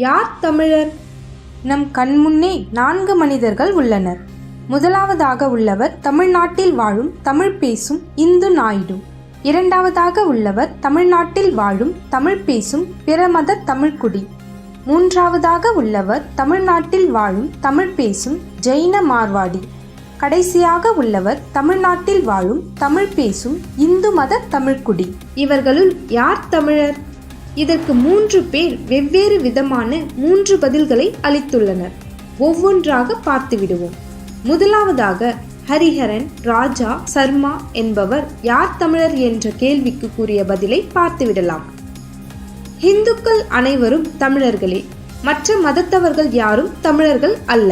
யார் தமிழர்? நம் கண்முன்னே 4 மனிதர்கள் உள்ளனர். முதலாவதாக உள்ளவர் தமிழ்நாட்டில் வாழும் தமிழ் பேசும் இந்து நாயுடு. இரண்டாவதாக உள்ளவர் தமிழ்நாட்டில் வாழும் தமிழ் பேசும் பிறமத தமிழ்குடி. மூன்றாவதாக உள்ளவர் தமிழ்நாட்டில் வாழும் தமிழ் பேசும் ஜெயின மார்வாடி. கடைசியாக உள்ளவர் தமிழ்நாட்டில் வாழும் தமிழ் பேசும் இந்து மத தமிழ்குடி. இவர்களுள் யார் தமிழர்? இதற்கு 3 பேர் வெவ்வேறு விதமான 3 பதில்களை அளித்துள்ளனர். ஒவ்வொன்றாக பார்த்து விடுவோம். முதலாவதாக ஹரிஹரன் ராஜா சர்மா என்பவர் யார் தமிழர் என்ற கேள்விக்கு கூறிய பதிலை பார்த்துவிடலாம். இந்துக்கள் அனைவரும் தமிழர்களே, மற்ற மதத்தவர்கள் யாரும் தமிழர்கள் அல்ல.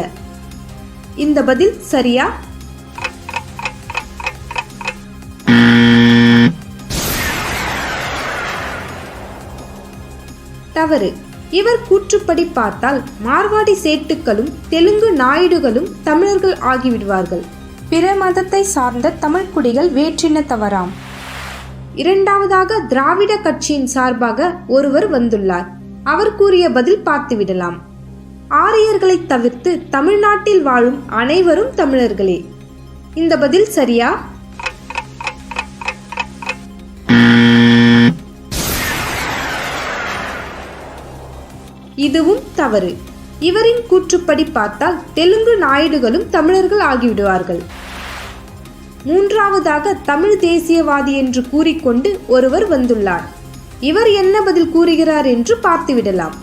இந்த பதில் சரியா? தவறு. இவர் கூற்றுப்படி பார்த்தால் மார்வாடி சேட்டுக்களும் தெலுங்கு நாயுடுகளும் தமிழர்கள் ஆகிவிடுவார்கள். பிற மதத்தை சார்ந்த தமிழ்குடிகள் வேற்றினத்தவராம். இரண்டாவதாக திராவிட கட்சியின் சார்பாக ஒருவர் வந்துள்ளார். அவர் கூறிய பதில் பார்த்துவிடலாம். ஆரியர்களை தவிர்த்து தமிழ்நாட்டில் வாழும் அனைவரும் தமிழர்களே. இந்த பதில் சரியா? இதுவும் தவறு. இவரின் கூற்றுப்படி பார்த்தால் தெலுங்கு நாயுடுகளும் தமிழர்கள் ஆகிவிடுவார்கள். மூன்றாவதாக தமிழ் தேசியவாதி என்று கூறிக்கொண்டு ஒருவர் வந்துள்ளார். இவர் என்ன பதில் கூறுகிறார் என்று பார்த்துவிடலாம்.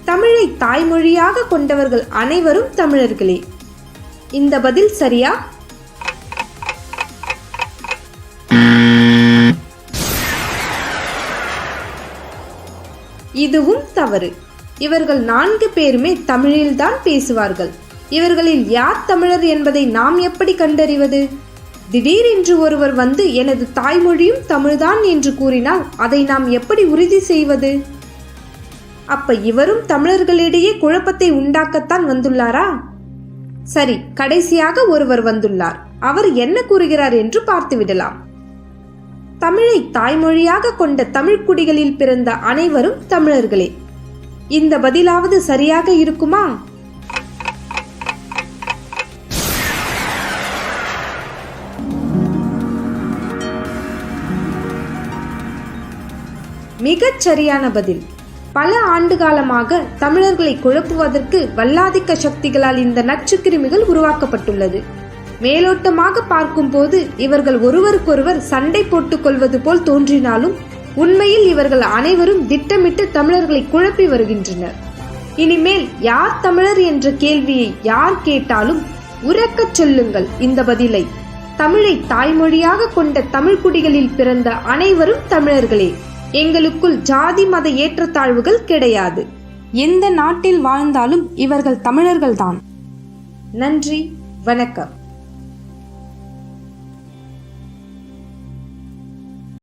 தமிழை தாய்மொழியாக கொண்டவர்கள் அனைவரும் தமிழர்களே. இந்த பதில் சரியா? இதுவும் தவறு. இவர்கள் 4 பேருமே தமிழில்தான் பேசுவார்கள். இவர்களில் யார் தமிழர் என்பதை நாம் எப்படி கண்டறிவது? திடீரென்று ஒருவர் வந்து எனது தாய்மொழியும் தமிழ்தான் என்று கூறினால் அதை நாம் எப்படி உறுதி செய்வது? அப்ப இவரும் தமிழர்களிடையே குழப்பத்தை உண்டாக்கத்தான் வந்துள்ளாரா? சரி, கடைசியாக ஒருவர் வந்துள்ளார். அவர் என்ன கூறுகிறார் என்று பார்த்துவிடலாம். தமிழை தாய்மொழியாக கொண்ட தமிழ்குடிகளில் பிறந்த அனைவரும் தமிழர்களே. இந்த பதிலாவது சரியாக இருக்குமா? மிகச் சரியான பதில். பல ஆண்டு காலமாக தமிழர்களை குழப்புவதற்கு வல்லாதிக்க சக்திகளால் இந்த நச்சுக்கிருமிகள் உருவாக்கப்பட்டுள்ளது. மேலோட்டமாக பார்க்கும் போது இவர்கள் ஒருவருக்கொருவர் சண்டை போட்டுக் கொள்வது போல் தோன்றினாலும் உண்மையில் இவர்கள் அனைவரும் திட்டமிட்டு தமிழர்களை குழப்பி வருகின்றனர். இனிமேல் யார் தமிழர் என்ற கேள்வியை யார் கேட்டாலும் உரக்கச் சொல்லுங்கள் இந்த பதிலை. தமிழை தாய்மொழியாக கொண்ட தமிழ்குடிகளில் பிறந்த அனைவரும் தமிழர்களே. எங்களுக்குள் ஜாதி மத ஏற்றத்தாழ்வுகள் கிடையாது. எந்த நாட்டில் வாழ்ந்தாலும் இவர்கள் தமிழர்கள்தான். நன்றி, வணக்கம்.